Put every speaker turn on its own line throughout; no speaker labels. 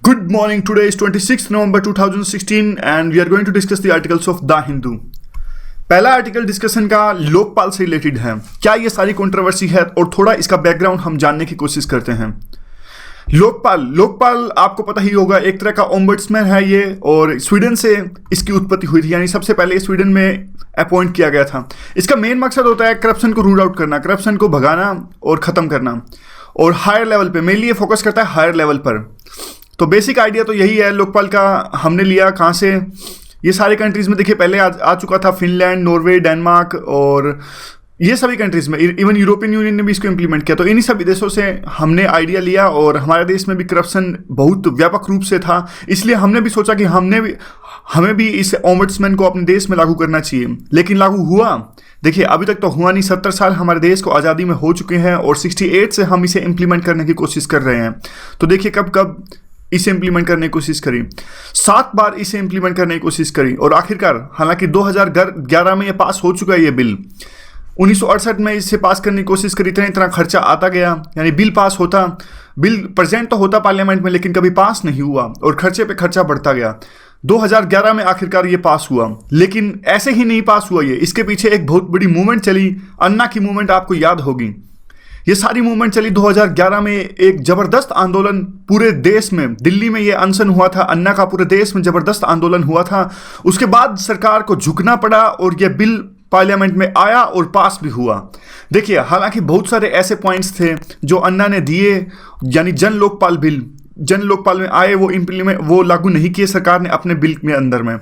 Good morning. Today is 26th November 2016 and we are going to discuss the articles of The Hindu. पहला article discussion का लोकपाल से related है। क्या ये सारी कंट्रोवर्सी है और थोड़ा इसका बैकग्राउंड हम जानने की कोशिश करते हैं। लोकपाल आपको पता ही होगा, एक तरह का ओम्बड्समैन है ये, और स्वीडन से इसकी उत्पत्ति हुई थी, यानी सबसे पहले स्वीडन में अपॉइंट किया गया था। इसका मेन मकसद होता है करप्शन को रूट आउट करना, करप्शन को भगाना और ख़त्म करना, और हायर लेवल पे मेनली ये फोकस करता है हायर लेवल पर। तो बेसिक आइडिया तो यही है लोकपाल का। हमने लिया कहाँ से, ये सारे कंट्रीज़ में देखिए पहले आ चुका था, फिनलैंड, नॉर्वे, डेनमार्क और ये सभी कंट्रीज़ में, इवन यूरोपियन यूनियन ने भी इसको इम्प्लीमेंट किया। तो इन्हीं सभी देशों से हमने आइडिया लिया और हमारे देश में भी करप्शन बहुत व्यापक रूप से था, इसलिए हमने भी सोचा कि हमें भी इस ओम्बड्समैन को अपने देश में लागू करना चाहिए। लेकिन लागू हुआ? देखिए अभी तक तो हुआ नहीं। 70 साल हमारे देश को आज़ादी में हो चुके हैं और 68 से हम इसे इम्प्लीमेंट करने की कोशिश कर रहे हैं। तो देखिए कब कब इसे इम्प्लीमेंट करने की कोशिश करी, 7 बार इसे इम्प्लीमेंट करने की कोशिश करी और आखिरकार हालांकि 2011 में ये पास हो चुका है ये बिल। 1968 में इसे पास करने की कोशिश करी, इतना खर्चा आता गया, यानी बिल पास होता, बिल प्रेजेंट तो होता पार्लियामेंट में लेकिन कभी पास नहीं हुआ और खर्चे पे खर्चा बढ़ता गया। 2011 में आखिरकार ये पास हुआ, लेकिन ऐसे ही नहीं पास हुआ ये, इसके पीछे एक बहुत बड़ी मूवमेंट चली, अन्ना की मूवमेंट आपको याद होगी। ये सारी मूवमेंट चली 2011 में, एक ज़बरदस्त आंदोलन पूरे देश में, दिल्ली में ये अनशन हुआ था अन्ना का, पूरे देश में ज़बरदस्त आंदोलन हुआ था। उसके बाद सरकार को झुकना पड़ा और ये बिल पार्लियामेंट में आया और पास भी हुआ। देखिए हालांकि बहुत सारे ऐसे पॉइंट्स थे जो अन्ना ने दिए, यानी जन लोकपाल में आए, वो लागू नहीं किए सरकार ने अपने बिल में अंदर में,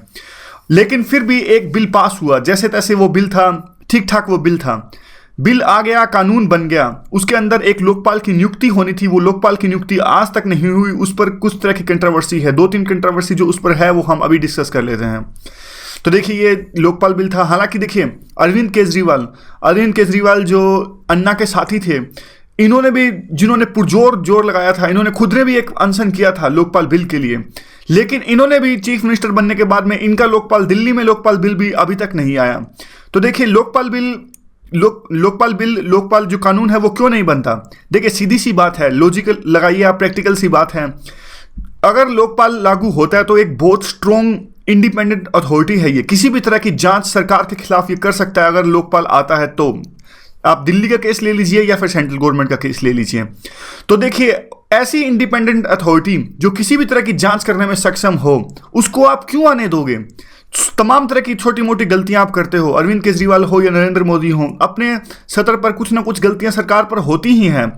लेकिन फिर भी एक बिल पास हुआ। जैसे तैसे वो बिल था, ठीक ठाक वो बिल था, बिल आ गया, कानून बन गया। उसके अंदर एक लोकपाल की नियुक्ति होनी थी, वो लोकपाल की नियुक्ति आज तक नहीं हुई। उस पर कुछ तरह की कंट्रोवर्सी है, 2-3 कंट्रोवर्सी जो उस पर है वो हम अभी डिस्कस कर लेते हैं। तो देखिए ये लोकपाल बिल था। हालांकि देखिए अरविंद केजरीवाल जो अन्ना के साथी थे, इन्होंने भी, जिन्होंने पुरजोर जोर लगाया था, इन्होंने खुद ने भी एक अनशन किया था लोकपाल बिल के लिए, लेकिन इन्होंने भी चीफ मिनिस्टर बनने के बाद में इनका दिल्ली में लोकपाल बिल भी अभी तक नहीं आया। तो देखिए लोकपाल जो कानून है वो क्यों नहीं बनता। देखिए सीधी सी बात है, लॉजिकल लगाइए आप, प्रैक्टिकल सी बात है। अगर लोकपाल लागू होता है तो एक बहुत स्ट्रॉन्ग इंडिपेंडेंट अथॉरिटी है ये, किसी भी तरह की जांच सरकार के खिलाफ ये कर सकता है अगर लोकपाल आता है तो। आप दिल्ली का केस ले लीजिए या फिर सेंट्रल गवर्नमेंट का केस ले लीजिए। तो देखिए ऐसी इंडिपेंडेंट अथॉरिटी जो किसी भी तरह की जांच करने में सक्षम हो, उसको आप क्यों आने दोगे। तमाम तरह की छोटी मोटी गलतियां आप करते हो, अरविंद केजरीवाल हो या नरेंद्र मोदी हो, अपने सतर पर कुछ ना कुछ गलतियां सरकार पर होती ही हैं।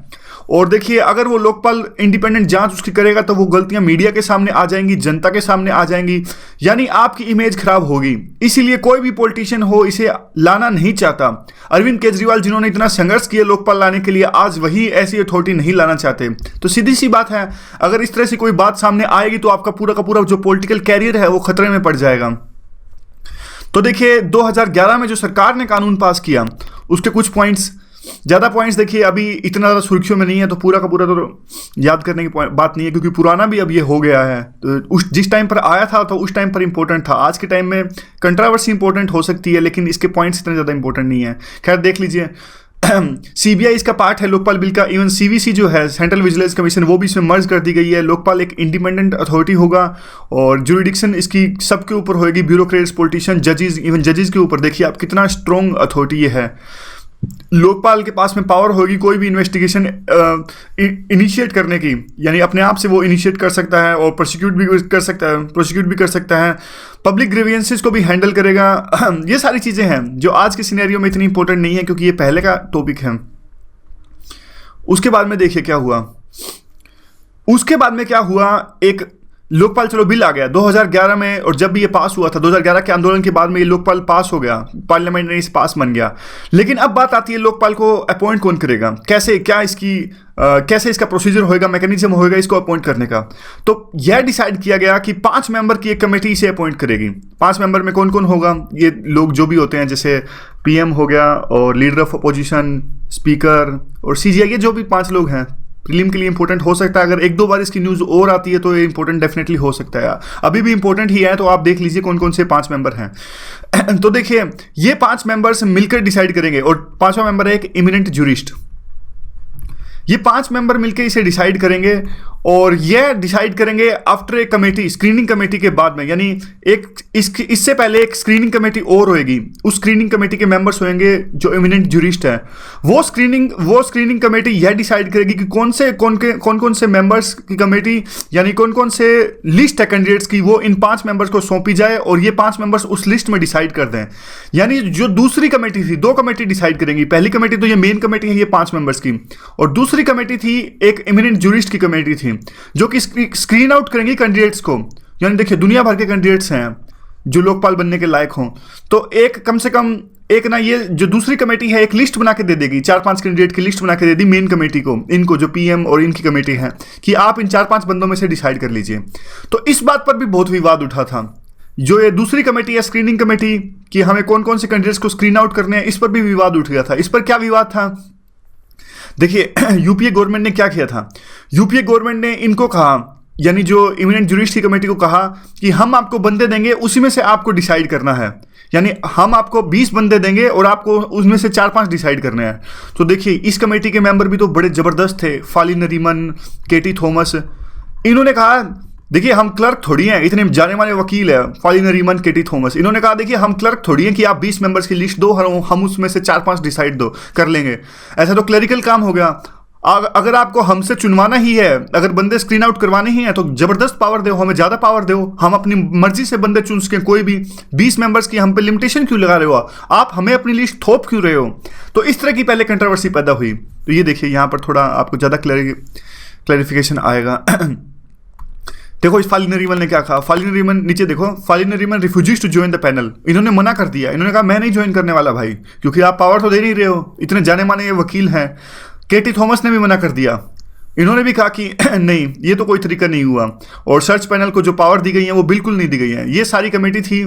और देखिए अगर वो लोकपाल इंडिपेंडेंट जांच उसकी करेगा तो वो गलतियां मीडिया के सामने आ जाएंगी, जनता के सामने आ जाएंगी, यानी आपकी इमेज खराब होगी। इसीलिए कोई भी पॉलिटिशियन हो इसे लाना नहीं चाहता। अरविंद केजरीवाल जिन्होंने इतना संघर्ष किया लोकपाल लाने के लिए, आज वही ऐसी अथॉरिटी नहीं लाना चाहते। तो सीधी सी बात है, अगर इस तरह से कोई बात सामने आएगी तो आपका पूरा का पूरा जो पॉलिटिकल कैरियर है वो खतरे में पड़ जाएगा। तो देखिए 2011 में जो सरकार ने कानून पास किया, उसके कुछ पॉइंट्स, ज़्यादा पॉइंट्स देखिए अभी इतना ज़्यादा सुर्खियों में नहीं है, तो पूरा का पूरा तो याद करने की बात नहीं है, क्योंकि पुराना भी अब ये हो गया है। तो जिस टाइम पर आया था तो उस टाइम पर इंपॉर्टेंट था। आज के टाइम में कंट्रोवर्सी इंपॉर्टेंट हो सकती है, लेकिन इसके पॉइंट्स इतने ज़्यादा इंपॉर्टेंट नहीं है। खैर देख लीजिए, सीबीआई इसका पार्ट है लोकपाल बिल का। इवन सीवीसी जो है, सेंट्रल विजिलेंस कमीशन, वो भी इसमें मर्ज कर दी गई है। लोकपाल एक इंडिपेंडेंट अथॉरिटी होगा और जुरिडिक्शन इसकी सबके ऊपर होगी, ब्यूरोक्रेट्स, पॉलिटिशियन, जजेस, इवन जजेस के ऊपर। देखिए आप कितना स्ट्रॉन्ग अथॉरिटी ये है। लोकपाल के पास में पावर होगी कोई भी इन्वेस्टिगेशन इनिशिएट करने की, यानी अपने आप से वो इनिशिएट कर सकता है और प्रोसिक्यूट भी कर सकता है, पब्लिक ग्रीवियंसेस को भी हैंडल करेगा। ये सारी चीज़ें हैं जो आज के सिनेरियो में इतनी इंपॉर्टेंट नहीं है, क्योंकि ये पहले का टॉपिक है। उसके बाद में देखिए क्या हुआ, एक लोकपाल, चलो बिल आ गया 2011 में, और जब भी ये पास हुआ था 2011 के आंदोलन के बाद में ये लोकपाल पास हो गया, पार्लियामेंट ने इसे पास बन गया। लेकिन अब बात आती है लोकपाल को अपॉइंट कौन करेगा, कैसे, कैसे इसका प्रोसीजर होएगा, मैकेनिज्म होएगा इसको अपॉइंट करने का। तो यह डिसाइड किया गया कि 5 मेंबर की एक कमेटी इसे अपॉइंट करेगी। 5 मेंबर में कौन कौन होगा, ये लोग जो भी होते हैं, जैसे पीएम हो गया और लीडर ऑफ अपोजिशन, स्पीकर और सीजीआई, ये जो भी 5 लोग हैं। प्रीलिम के लिए इंपॉर्टेंट हो सकता है, अगर 1-2 बार इसकी न्यूज़ और आती है तो ये इंपॉर्टेंट डेफिनेटली हो सकता है। अभी भी इंपॉर्टेंट ही है, तो आप देख लीजिए कौन कौन से 5 मेंबर हैं। तो देखिए ये 5 मेंबर्स मिलकर डिसाइड करेंगे, और 5वां मेंबर है एक इमिनेंट जूरिस्ट। ये 5 मेंबर मिलकर इसे डिसाइड करेंगे और यह डिसाइड करेंगे after a committee, screening committee के बाद में, यानी इससे पहले एक स्क्रीनिंग कमेटी और होएगी। उस स्क्रीनिंग कमेटी के मेंबर्स होंगे जो एमिनेंट ज्यूरिस्ट है। वो स्क्रीनिंग कमेटी यह डिसाइड करेगी कि कौन कौन से मेंबर्स की कमेटी, यानी कौन कौन से लिस्ट है कैंडिडेट्स की, वो इन 5 मेंबर्स को सौंपी जाए और ये 5 मेंबर्स उस लिस्ट में डिसाइड कर दें। यानी जो दूसरी कमेटी थी, 2 कमेटी डिसाइड करेंगी। पहली कमेटी तो ये मेन कमेटी है, ये 5 मेंबर्स की, और दूसरी कमेटी थी एक एमिनेंट ज्यूरिस्ट की कमेटी थी जो कि स्क्रीन आउट करेंगे कैंडिडेट्स को। यानी देखिए दुनिया भर के कैंडिडेट्स हैं जो लोकपाल बनने के लायक हों, तो एक कम से कम एक ना, ये जो दूसरी कमेटी है एक लिस्ट बना के दे देगी, 4-5 कैंडिडेट की लिस्ट बना के दे दी मेन कमेटी को, इनको जो पीएम और इनकी कमेटी है, कि आप इन 4-5 बंदों में से डिसाइड कर लीजिए। तो इस बात पर भी बहुत विवाद उठा था। जो ये दूसरी कमेटी है स्क्रीनिंग कमेटी, कि हमें कौन कौन से कैंडिडेट्स को स्क्रीन आउट करने हैं, इस पर भी विवाद उठ गया था। इस पर क्या विवाद था, देखिए यूपीए गवर्नमेंट ने क्या किया था। यूपीए गवर्नमेंट ने इनको कहा, यानी जो इमिनेंट ज्यूरिस्ट की कमेटी को कहा कि हम आपको बंदे देंगे, उसी में से आपको डिसाइड करना है। यानी हम आपको 20 बंदे देंगे और आपको उसमें से 4-5 डिसाइड करने हैं। तो देखिए इस कमेटी के मेंबर भी तो बड़े ज़बरदस्त थे, फाली नरीमन, केटी थॉमस। इन्होंने कहा देखिए हम क्लर्क थोड़ी हैं, इतने जाने माने वकील है फाली नरीमन, केटी थॉमस। इन्होंने कहा देखिए हम क्लर्क थोड़ी हैं कि आप 20 मेंबर्स की लिस्ट दो, हम उसमें से 4-5 डिसाइड कर लेंगे। ऐसा तो क्लरिकल काम हो गया। अगर आपको हमसे चुनवाना ही है, अगर बंदे स्क्रीन आउट करवाने ही हैं, तो जबरदस्त पावर दो, हमें ज़्यादा पावर दो, हम अपनी मर्जी से बंदे चुन सकें। कोई भी 20 मेंबर्स की हम पे लिमिटेशन क्यों लगा रहे हो, आप हमें अपनी लिस्ट थोप क्यों रहे हो। तो इस तरह की पहले कंट्रोवर्सी पैदा हुई। तो ये देखिए यहाँ पर थोड़ा आपको ज़्यादा क्लैरिफिकेशन आएगा। देखो इस फाली नरीमन ने क्या कहा। फाली नरीमन नीचे देखो, Fali Nariman refuses to join the panel. इन्होंने मना कर दिया, इन्होंने कहा मैं नहीं ज्वाइन करने वाला भाई, क्योंकि आप पावर तो दे नहीं रहे हो, इतने जाने माने ये वकील हैं। केटी थॉमस ने भी मना कर दिया, इन्होंने भी कहा कि नहीं ये तो कोई तरीका नहीं हुआ, और सर्च पैनल को जो पावर दी गई है वो बिल्कुल नहीं दी गई है। ये सारी कमेटी थी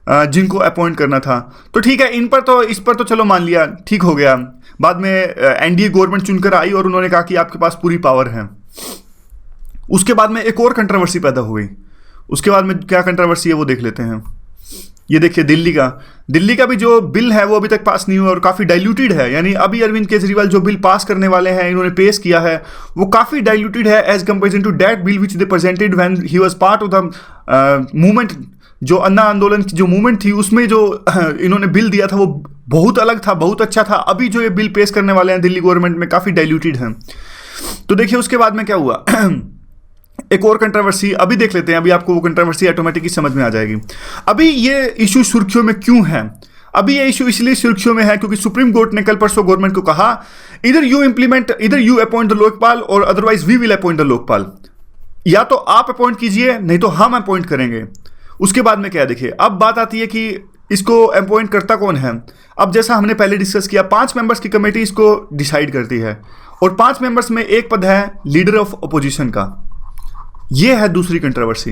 जिनको अपॉइंट करना था। तो ठीक है, इस पर तो चलो मान लिया, ठीक हो गया। बाद में एनडीए गवर्नमेंट चुनकर आई और उन्होंने कहा कि आपके पास पूरी पावर है। उसके बाद में एक और कंट्रोवर्सी पैदा हो गई। उसके बाद में क्या कंट्रोवर्सी है वो देख लेते हैं। ये देखिए दिल्ली का भी जो बिल है वो अभी तक पास नहीं हुआ और काफ़ी डाइल्यूटेड है। यानी अभी अरविंद केजरीवाल जो बिल पास करने वाले हैं, इन्होंने पेश किया है, वो काफ़ी डाइल्यूटेड है as comparison to that bill which they presented when he was part of the movement. जो अन्ना आंदोलन की जो मूवमेंट थी उसमें जो इन्होंने बिल दिया था वो बहुत अलग था, बहुत अच्छा था। अभी जो ये बिल पेश करने वाले हैं दिल्ली गवर्नमेंट में काफ़ी डाइल्यूटेड है। तो देखिए उसके बाद में क्या हुआ। एक और कंट्रोवर्सी अभी देख लेते हैं, अभी आपको वो कंट्रोवर्सी ऑटोमेटिकली समझ में आ जाएगी। अभी ये इशू सुर्खियों में क्यों है। अभी ये इशू इसलिए सुर्खियों में है क्योंकि सुप्रीम कोर्ट ने कल परसों गवर्नमेंट को कहा इधर यू अपॉइंट द लोकपाल और otherwise we will appoint the Lokpal. या तो आप अपॉइंट कीजिए, नहीं तो हम अपॉइंट करेंगे। उसके बाद में क्या है, देखिए अब बात आती है कि इसको अपॉइंट करता कौन है। अब जैसा हमने पहले डिस्कस किया, 5 मेंबर्स की कमेटी इसको डिसाइड करती है, और 5 मेंबर्स में एक पद है लीडर ऑफ अपोजिशन का। यह है दूसरी कंट्रोवर्सी।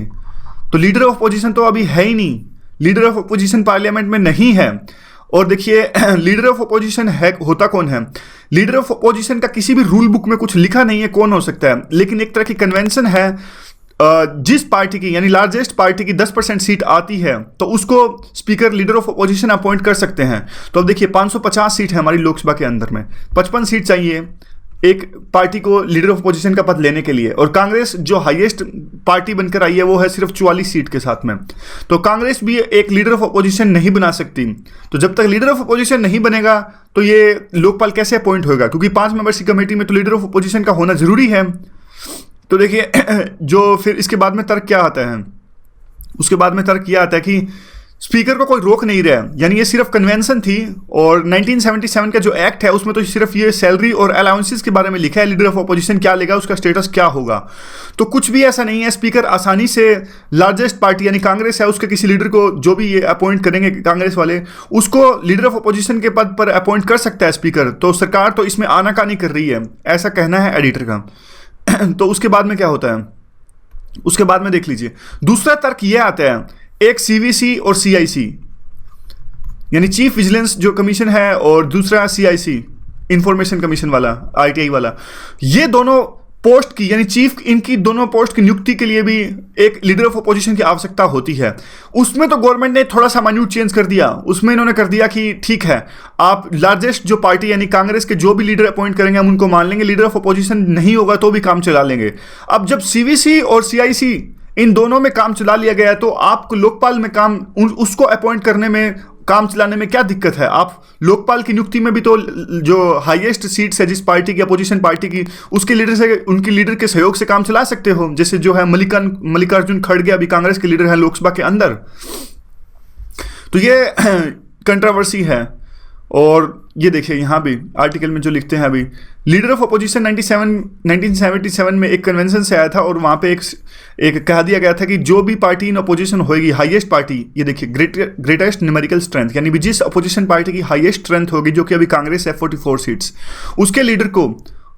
तो लीडर ऑफ अपोजिशन तो अभी है ही नहीं, लीडर ऑफ अपोजिशन पार्लियामेंट में नहीं है। और देखिए लीडर ऑफ अपोजिशन है होता कौन है। लीडर ऑफ अपोजिशन का किसी भी रूल बुक में कुछ लिखा नहीं है कौन हो सकता है, लेकिन एक तरह की कन्वेंशन है। जिस पार्टी की यानी लार्जेस्ट पार्टी की 10% सीट आती है तो उसको speaker leader of opposition appoint कर सकते हैं। तो अब देखिए 550 सीट है हमारी लोकसभा के अंदर में, 55 सीट चाहिए एक पार्टी को लीडर ऑफ अपोजिशन का पद लेने के लिए। और कांग्रेस जो हाईएस्ट पार्टी बनकर आई है वो है सिर्फ 44 सीट के साथ में। तो कांग्रेस भी एक लीडर ऑफ अपोजिशन नहीं बना सकती। तो जब तक लीडर ऑफ अपोजिशन नहीं बनेगा तो ये लोकपाल कैसे अपॉइंट होगा, क्योंकि 5 मेंबर्स की कमेटी में तो लीडर ऑफ अपोजिशन का होना जरूरी है। तो देखिए जो फिर इसके बाद में तर्क क्या आता है, उसके बाद में तर्क यह आता है कि स्पीकर को कोई रोक नहीं रहा है। यानी ये सिर्फ कन्वेंशन थी, और 1977 का जो एक्ट है उसमें तो सिर्फ ये सैलरी और अलाउंसेस के बारे में लिखा है, लीडर ऑफ अपोजिशन क्या लेगा, उसका स्टेटस क्या होगा। तो कुछ भी ऐसा नहीं है। स्पीकर आसानी से लार्जेस्ट पार्टी यानी कांग्रेस है उसके किसी लीडर को जो भी ये अपॉइंट करेंगे कांग्रेस वाले, उसको लीडर ऑफ अपोजिशन के पद पर अपॉइंट कर सकता है स्पीकर। तो सरकार तो इसमें आनाकानी कर रही है, ऐसा कहना है एडिटर का। तो उसके बाद में क्या होता है, उसके बाद में देख लीजिए दूसरा तर्क यह आता है, एक सीवीसी और सीआईसी यानी चीफ विजिलेंस जो कमीशन है, और दूसरा सीआईसी इंफॉर्मेशन कमीशन वाला, आईटीआई वाला, ये दोनों पोस्ट की, यानी चीफ, इनकी दोनों पोस्ट की नियुक्ति के लिए भी एक लीडर ऑफ अपोजिशन की आवश्यकता होती है। उसमें तो गवर्नमेंट ने थोड़ा सा माइन्यूट चेंज कर दिया। उसमें इन्होंने कर दिया कि ठीक है, आप लार्जेस्ट जो पार्टी यानी कांग्रेस के जो भी लीडर अपॉइंट करेंगे हम उनको मान लेंगे, लीडर ऑफ अपोजिशन नहीं होगा तो भी काम चला लेंगे। अब जब सीवीसी और सीआईसी इन दोनों में काम चला लिया गया है तो आपको लोकपाल में काम उसको अपॉइंट करने में, काम चलाने में क्या दिक्कत है? आप लोकपाल की नियुक्ति में भी तो जो हाईएस्ट सीट्स है जिस पार्टी की, अपोजिशन पार्टी की, उसके लीडर से, उनके लीडर के सहयोग से काम चला सकते हो। जैसे जो है मल्लिकार्जुन खड़गे अभी कांग्रेस के लीडर हैं लोकसभा के अंदर। तो ये कंट्रोवर्सी है। और ये देखिए यहाँ भी आर्टिकल में जो लिखते हैं अभी, लीडर ऑफ अपोजिशन 1977 में एक कन्वेंशन से आया था और वहाँ पे एक कहा दिया गया था कि जो भी पार्टी इन अपोजिशन होगी, हाईएस्ट पार्टी, ये देखिए ग्रेटेस्ट न्यूमेरिकल स्ट्रेंथ, यानी भी जिस अपोजिशन पार्टी की हाईएस्ट स्ट्रेंथ होगी, जो कि अभी कांग्रेस है 44 सीट्स, उसके लीडर को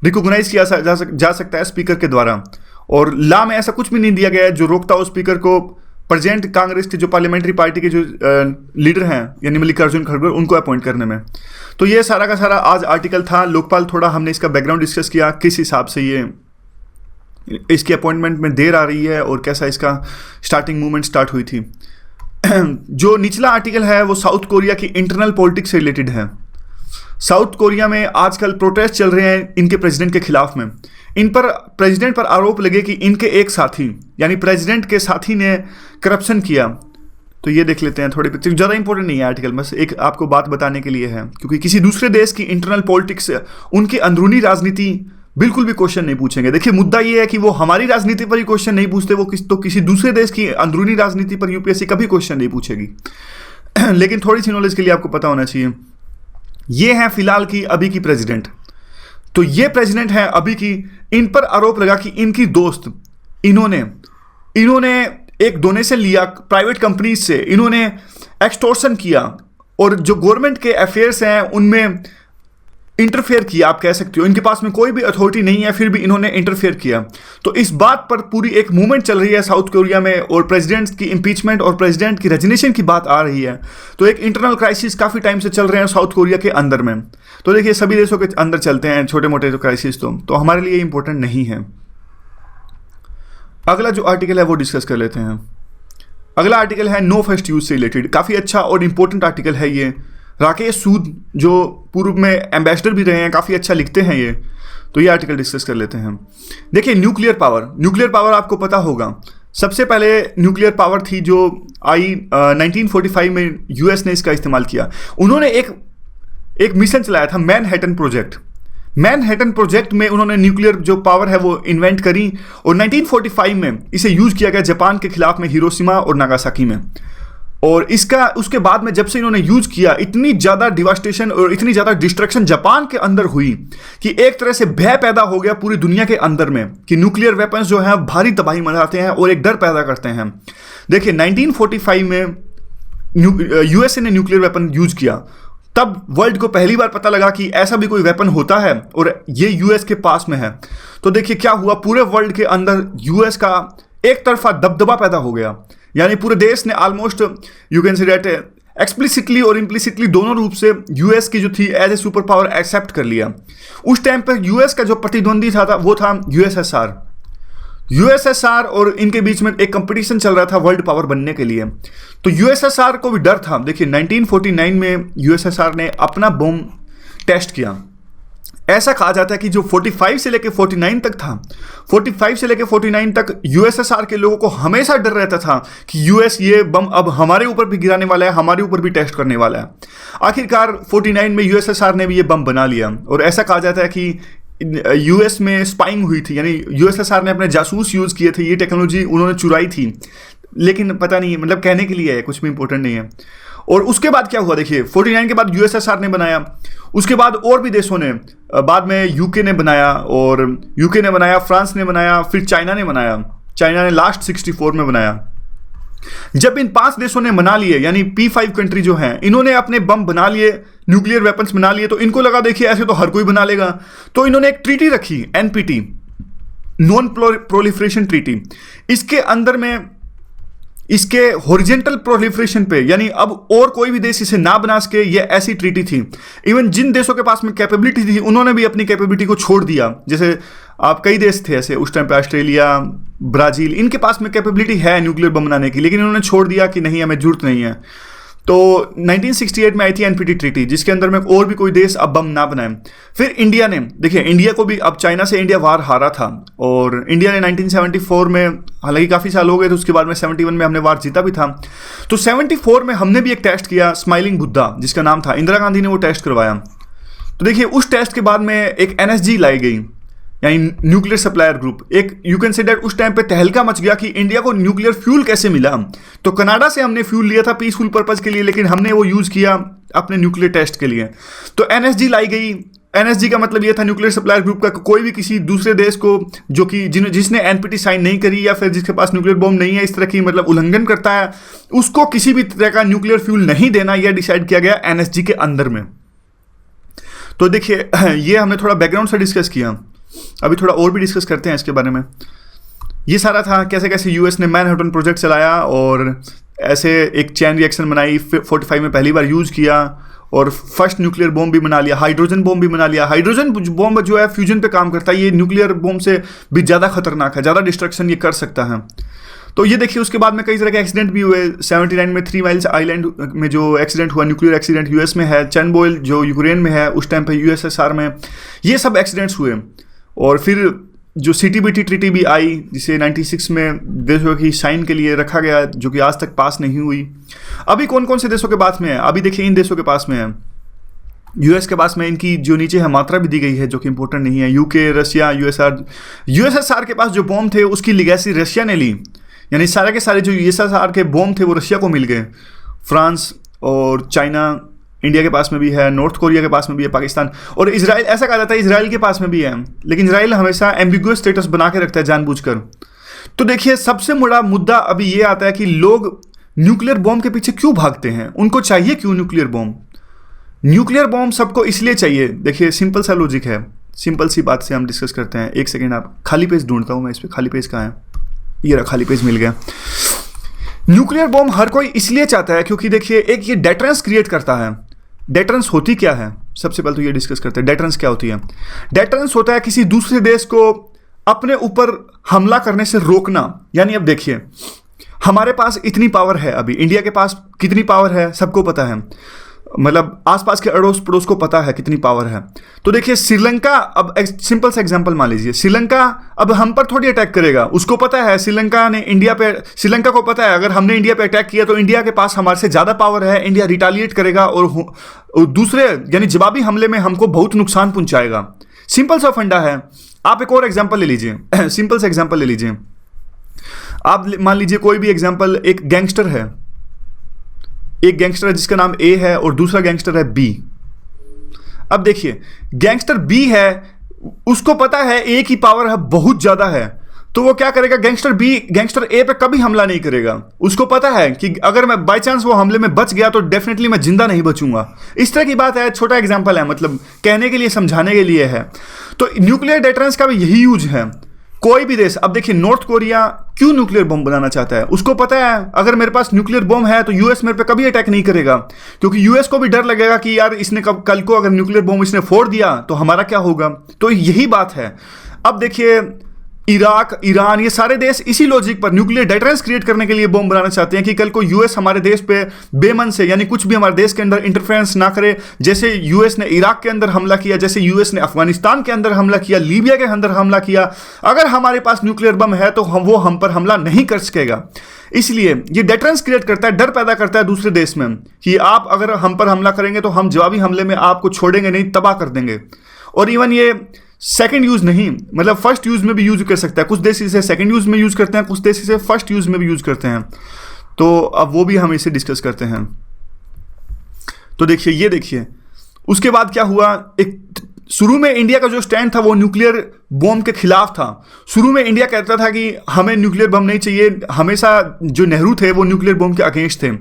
रिकॉग्नाइज किया जा सकता है स्पीकर के द्वारा। और लॉ में ऐसा कुछ भी नहीं दिया गया है जो रोकता हो स्पीकर को प्रेजेंट कांग्रेस के जो पार्लियामेंट्री पार्टी के जो लीडर हैं यानी मल्लिकार्जुन खड़गे उनको अपॉइंट करने में। तो ये सारा का सारा आज आर्टिकल था। लोकपाल थोड़ा हमने इसका बैकग्राउंड डिस्कस किया, किस हिसाब से ये इसकी अपॉइंटमेंट में देर आ रही है और कैसा इसका स्टार्टिंग मूवमेंट स्टार्ट हुई थी। जो निचला आर्टिकल है वो साउथ कोरिया की इंटरनल पॉलिटिक्स से रिलेटेड है। साउथ कोरिया में आजकल प्रोटेस्ट चल रहे हैं इनके प्रेसिडेंट के खिलाफ में। इन पर प्रेसिडेंट पर आरोप लगे कि इनके एक साथी यानी प्रेसिडेंट के साथी ने करप्शन किया। तो ये देख लेते हैं थोड़ी पिक्चर, ज़्यादा इंपॉर्टेंट नहीं है आर्टिकल, बस एक आपको बात बताने के लिए है, क्योंकि किसी दूसरे देश की इंटरनल पॉलिटिक्स, उनकी अंदरूनी राजनीति बिल्कुल भी क्वेश्चन नहीं पूछेंगे। देखिए मुद्दा ये है कि वो हमारी राजनीति पर ही क्वेश्चन नहीं पूछते, वो किसी दूसरे देश की अंदरूनी राजनीति पर यूपीएससी कभी क्वेश्चन नहीं पूछेगी। लेकिन थोड़ी सी नॉलेज के लिए आपको पता होना चाहिए। ये है फिलहाल की अभी की प्रेसिडेंट। तो ये प्रेसिडेंट है अभी की। इन पर आरोप लगा कि इनकी दोस्त इन्होंने एक डोनेशन लिया प्राइवेट कंपनीज से, इन्होंने एक्सटॉर्शन किया और जो गवर्नमेंट के अफेयर्स हैं उनमें इंटरफेयर किया, आप कह सकते हो। इनके पास में कोई भी अथॉरिटी नहीं है फिर भी इन्होंने इंटरफेयर किया। तो इस बात पर पूरी एक मूवमेंट चल रही है साउथ कोरिया में और प्रेसिडेंट की इंपीचमेंट और प्रेसिडेंट की रेजिग्नेशन की बात आ रही है। तो एक इंटरनल क्राइसिस काफ़ी टाइम से चल रहे हैं साउथ कोरिया के अंदर में। तो देखिए सभी देशों के अंदर चलते हैं छोटे मोटे जो क्राइसिस, तो हमारे लिए इंपॉर्टेंट नहीं है। अगला जो आर्टिकल है वो डिस्कस कर लेते हैं। अगला आर्टिकल है नो फर्स्ट यूज से रिलेटेड। काफ़ी अच्छा और इंपॉर्टेंट आर्टिकल है ये। राकेश सूद जो पूर्व में एम्बेसडर भी रहे हैं, काफ़ी अच्छा लिखते हैं ये। तो ये आर्टिकल डिस्कस कर लेते हैं। देखिए न्यूक्लियर पावर आपको पता होगा। सबसे पहले न्यूक्लियर पावर थी जो आई 1945 में यूएस ने इसका इस्तेमाल किया। उन्होंने एक मिशन चलाया था मैनहट्टन प्रोजेक्ट में उन्होंने न्यूक्लियर जो पावर है वो इन्वेंट करी और 1945 में इसे यूज किया गया जापान के खिलाफ में हिरोशिमा और नागासाकी में। और उसके बाद में जब से इन्होंने यूज किया, इतनी ज़्यादा डिवास्टेशन और इतनी ज़्यादा डिस्ट्रक्शन जापान के अंदर हुई कि एक तरह से भय पैदा हो गया पूरी दुनिया के अंदर में कि न्यूक्लियर वेपन्स जो हैं भारी तबाही मचाते हैं और एक डर पैदा करते हैं। देखिए 1945 में यूएसए ने न्यूक्लियर वेपन यूज किया, तब वर्ल्ड को पहली बार पता लगा कि ऐसा भी कोई वेपन होता है और ये यूएस के पास में है। तो देखिए क्या हुआ, पूरे वर्ल्ड के अंदर यूएस का एक तरफा दबदबा पैदा हो गया। यानी पूरे देश ने almost you can say that explicitly और इम्प्लिसिटली दोनों रूप से यूएस की जो थी as a super power accept कर लिया। उस टाइम पर यूएस का जो प्रतिद्वंदी था वो था यूएसएसआर और इनके बीच में एक कंपटीशन चल रहा था वर्ल्ड पावर बनने के लिए। तो यूएसएसआर को भी डर था। देखिए 1949 में यूएसएसआर ने अपना बम टेस्ट किया। ऐसा कहा जाता है कि जो 45 से लेकर 49 तक था, 45 से लेकर 49 तक यूएसएसआर के लोगों को हमेशा डर रहता था कि यूएस ये बम अब हमारे ऊपर भी गिराने वाला है, हमारे ऊपर भी टेस्ट करने वाला है। आखिरकार 49 में यूएसएसआर ने भी ये बम बना लिया और ऐसा कहा जाता है कि यूएस में स्पाइंग हुई थी, यानी यूएसएसआर ने अपने जासूस यूज़ किए थे, ये टेक्नोलॉजी उन्होंने चुराई थी। लेकिन पता नहीं, मतलब कहने के लिए है, कुछ भी इंपॉर्टेंट नहीं है। और उसके बाद क्या हुआ, देखिए 49 के बाद यूएसएसआर ने बनाया, उसके बाद और भी देशों ने, बाद में यूके ने बनाया फ्रांस ने बनाया, फिर चाइना ने लास्ट 64 में बनाया। जब इन 5 देशों ने बना लिए, यानी P5 कंट्री जो हैं, इन्होंने अपने बम बना लिए, न्यूक्लियर वेपन्स बना लिए, तो इनको लगा देखिए ऐसे तो हर कोई बना लेगा। तो इन्होंने एक ट्रीटी रखी, NPT, नॉन प्रोलिफरेशन ट्रीटी। इसके अंदर में इसके हॉरिजेंटल प्रोलिफरेशन पे, यानी अब और कोई भी देश इसे ना बना सके, ये ऐसी ट्रीटी थी। इवन जिन देशों के पास में कैपेबिलिटी थी उन्होंने भी अपनी कैपेबिलिटी को छोड़ दिया। जैसे आप कई देश थे ऐसे उस टाइम पे, ऑस्ट्रेलिया, ब्राज़ील, इनके पास में कैपेबिलिटी है न्यूक्लियर बम बनाने की, लेकिन इन्होंने छोड़ दिया कि नहीं हमें जरूरत नहीं है। तो 1968 में आई थी एनपीटी ट्रीटी, जिसके अंदर में और भी कोई देश अब बम ना बनाए। फिर इंडिया ने, देखिए इंडिया को भी, अब चाइना से इंडिया वार हारा था और इंडिया ने 1974 में, हालांकि काफ़ी साल हो गए, तो उसके बाद में 71 में हमने वार जीता भी था। तो 74 में हमने भी एक टेस्ट किया, स्माइलिंग बुद्धा जिसका नाम था, इंदिरा गांधी ने वो टेस्ट करवाया। तो देखिए उस टेस्ट के बाद में एक एनएसजी लाई गई, यानी न्यूक्लियर सप्लायर ग्रुप। एक यू कैन से दैट उस टाइम पे तहलका मच गया कि इंडिया को न्यूक्लियर फ्यूल कैसे मिला। तो कनाडा से हमने फ्यूल लिया था पीसफुल पर्पज के लिए, लेकिन हमने वो यूज़ किया अपने न्यूक्लियर टेस्ट के लिए। तो एनएसजी लाई गई। एनएसजी का मतलब ये था न्यूक्लियर सप्लायर ग्रुप का, कोई भी किसी दूसरे देश को जो कि जिसने एनपीटी साइन नहीं करी या फिर जिसके पास न्यूक्लियर बॉम्ब नहीं है, इस तरह की मतलब उल्लंघन करता है, उसको किसी भी तरह का न्यूक्लियर फ्यूल नहीं देना, यह डिसाइड किया गया एनएसजी के अंदर में। तो देखिए ये हमने थोड़ा बैकग्राउंड से डिस्कस किया, अभी थोड़ा और भी डिस्कस करते हैं इसके बारे में। ये सारा था कैसे कैसे यूएस ने मैनहट्टन प्रोजेक्ट चलाया और ऐसे एक चैन रिएक्शन बनाई, 45 में पहली बार यूज़ किया और फर्स्ट न्यूक्लियर बॉम्ब भी बना लिया, हाइड्रोजन बॉम्ब भी बना लिया। हाइड्रोजन बॉम्ब जो है फ्यूजन पे काम करता है, ये न्यूक्लियर बॉम्ब से भी ज़्यादा खतरनाक है, ज़्यादा डिस्ट्रक्शन ये कर सकता है। तो ये देखिए उसके बाद में कई तरह के एक्सीडेंट भी हुए। 79 में 3 माइल्स आइलैंड में जो एक्सीडेंट हुआ, न्यूक्लियर एक्सीडेंट यूएस में है, चेरनोबिल जो यूक्रेन में है, उस टाइम पे यूएसएसआर में, ये सब एक्सीडेंट्स हुए। और फिर जो सीटीबीटी ट्रीटी भी आई, जिसे 96 में देशों की साइन के लिए रखा गया, जो कि आज तक पास नहीं हुई। अभी कौन कौन से देशों के पास में है? अभी देखिए इन देशों के पास में है, यूएस के पास में इनकी जो नीचे है मात्रा भी दी गई है, जो कि इंपॉर्टेंट नहीं है। यूके, रशिया, यूएसएसआर के पास जो बॉम्ब थे उसकी लिगेसी रशिया ने ली, यानी सारे के सारे जो यूएसएसआर के बॉम्ब थे वो रशिया को मिल गए। फ्रांस और चाइना इंडिया के पास में भी है, नॉर्थ कोरिया के पास में भी है, पाकिस्तान और इजराइल, ऐसा कहा जाता है इजराइल के पास में भी है, लेकिन इजराइल हमेशा एम्बिगुअस स्टेटस बना के रखता है जानबूझकर। तो देखिए सबसे बड़ा मुद्दा अभी ये आता है कि लोग न्यूक्लियर बॉम्ब के पीछे क्यों भागते हैं, उनको चाहिए क्यों न्यूक्लियर बॉम्ब? न्यूक्लियर बॉम्ब सबको इसलिए चाहिए, देखिए सिंपल सा लॉजिक है, सिंपल सी बात से हम डिस्कस करते हैं। एक सेकेंड, आप खाली पेज ढूंढता हूँ मैं, इस पर खाली पेज कहाँ है, ये रहा, खाली पेज मिल गया। न्यूक्लियर बॉम्ब हर कोई इसलिए चाहता है क्योंकि देखिए एक ये डेटरेंस क्रिएट करता है। डेटरेंस होती क्या है, सबसे पहले तो ये डिस्कस करते हैं। डेटरेंस क्या होती है? डेटरेंस होता है किसी दूसरे देश को अपने ऊपर हमला करने से रोकना। यानी अब देखिए हमारे पास इतनी पावर है, अभी इंडिया के पास कितनी पावर है सबको पता है, मतलब आसपास के अड़ोस पड़ोस को पता है कितनी पावर है। तो देखिए श्रीलंका, अब सिंपल सा एग्जांपल मान लीजिए, श्रीलंका अब हम पर थोड़ी अटैक करेगा, उसको पता है, श्रीलंका को पता है अगर हमने इंडिया पे अटैक किया तो इंडिया के पास हमारे से ज़्यादा पावर है, इंडिया रिटालिएट करेगा और दूसरे यानी जवाबी हमले में हमको बहुत नुकसान पहुंचाएगा। सिंपल सा फंडा है। आप एक और एग्जाम्पल ले लीजिए, सिंपल सा एग्जाम्पल ले लीजिए। आप मान लीजिए कोई भी एग्जाम्पल, एक गैंगस्टर है, एक गैंगस्टर है जिसका नाम ए है और दूसरा गैंगस्टर है बी। अब देखिए गैंगस्टर बी है, उसको पता है ए की पावर है बहुत ज्यादा है, तो वो क्या करेगा, गैंगस्टर ए पे कभी हमला नहीं करेगा। उसको पता है कि अगर मैं बाय चांस वो हमले में बच गया तो डेफिनेटली मैं जिंदा नहीं बचूंगा। इस तरह की बात है, छोटा एग्जांपल है, मतलब कहने के लिए, समझाने के लिए है। तो न्यूक्लियर डेटरेंस का भी यही यूज है। कोई भी देश, अब देखिए नॉर्थ कोरिया क्यों न्यूक्लियर बम बनाना चाहता है, उसको पता है अगर मेरे पास न्यूक्लियर बम है तो यूएस मेरे पे कभी अटैक नहीं करेगा, क्योंकि यूएस को भी डर लगेगा कि यार इसने कल को अगर न्यूक्लियर बम इसने फोड़ दिया तो हमारा क्या होगा। तो यही बात है। अब देखिए इराक, ईरान, ये सारे देश इसी लॉजिक पर न्यूक्लियर डेटरेंस क्रिएट करने के लिए बम बनाना चाहते हैं कि कल को यूएस हमारे देश पे बेमन से, यानी कुछ भी हमारे देश के अंदर इंटरफेरेंस ना करे। जैसे यूएस ने इराक के अंदर हमला किया, जैसे यूएस ने अफगानिस्तान के अंदर हमला किया, लीबिया के अंदर हमला किया, अगर हमारे पास न्यूक्लियर बम है तो वो हम पर हमला नहीं कर सकेगा। इसलिए ये डेटरेंस क्रिएट करता है, डर पैदा करता है दूसरे देश में कि आप अगर हम पर हमला करेंगे तो हम जवाबी हमले में आपको छोड़ेंगे नहीं, तबाह कर देंगे। और इवन ये सेकंड यूज नहीं, मतलब फर्स्ट यूज में भी यूज कर सकता है। कुछ देश इसे सेकंड यूज में यूज करते हैं, कुछ देश इसे फर्स्ट यूज में भी यूज करते हैं। तो अब वो भी हम इसे डिस्कस करते हैं। तो देखिए, ये देखिए उसके बाद क्या हुआ। एक शुरू में इंडिया का जो स्टैंड था वो न्यूक्लियर बम के खिलाफ था। शुरू में इंडिया कहता था कि हमें न्यूक्लियर बम नहीं चाहिए, हमेशा जो नेहरू थे वो न्यूक्लियर बम के अगेंस्ट थे।